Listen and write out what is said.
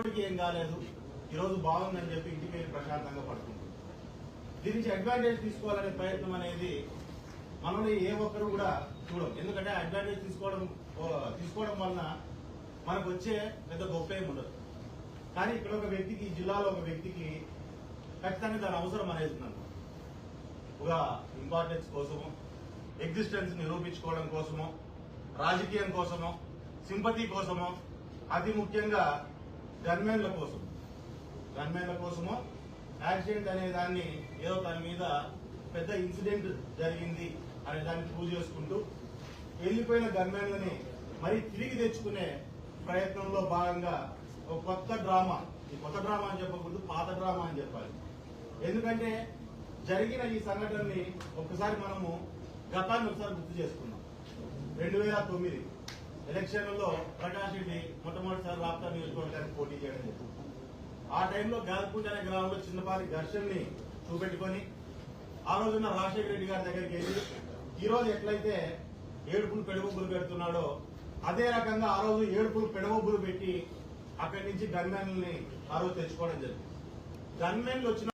పక్కోడికి ఏం కాలేదు, ఈరోజు బాగుందని చెప్పి ఇంటికి వెళ్ళి ప్రశాంతంగా పడుకుంటుంది. దీని నుంచి అడ్వాంటేజ్ తీసుకోవాలనే ప్రయత్నం అనేది మనల్ని ఏ ఒక్కరు కూడా చూడం. ఎందుకంటే అడ్వాంటేజ్ తీసుకోవడం వలన మనకు వచ్చే పెద్ద గొప్ప ఏమి ఉండదు. కానీ ఇక్కడ ఒక వ్యక్తికి, ఈ జిల్లాలో ఒక వ్యక్తికి ఖచ్చితంగా దాని అవసరం అనేది ఉందన్నమాట. ఒక ఇంపార్టెన్స్ కోసమో, ఎగ్జిస్టెన్స్ నిరూపించుకోవడం కోసమో, రాజకీయం కోసమో, సింపతి కోసమో, అతి ముఖ్యంగా గన్మెన్ల కోసమో యాక్సిడెంట్ అనే దాన్ని ఏదో తన మీద పెద్ద ఇన్సిడెంట్ జరిగింది అనే దాన్ని ప్రూవ్ చేసుకుంటూ వెళ్లిపోయిన గన్మెన్లని మరి తిరిగి తెచ్చుకునే ప్రయత్నంలో భాగంగా ఒక కొత్త డ్రామా, ఈ కొత్త డ్రామా అని చెప్పకూడదు, పాత డ్రామా అని చెప్పాలి. ఎందుకంటే జరిగిన ఈ సంఘటనని ఒక్కసారి మనము గతాన్ని ఒకసారి గుర్తు చేసుకున్నాం. 2009 ఎలక్షన్లలో ప్రకాష్ రెడ్డి మొట్టమొదటిసారి రాప్తా నియోజకవర్గానికి పోటీ చేయడం జరిగింది. ఆ టైంలో గాల్కుంట అనే గ్రామంలో చిన్నపాటి ఘర్షణని చూపెట్టుకొని ఆ రోజున రాజశేఖర రెడ్డి గారి దగ్గరికి వెళ్ళి ఈ రోజు ఎట్లయితే ఏడుపులు పెడబొబ్బులు పెడుతున్నాడో అదే రకంగా ఆ రోజు ఏడుపులు పెడబొబ్బులు పెట్టి అక్కడి నుంచి గన్మెన్లని ఆ రోజు తెచ్చుకోవడం జరిగింది. గన్మెన్లు వచ్చిన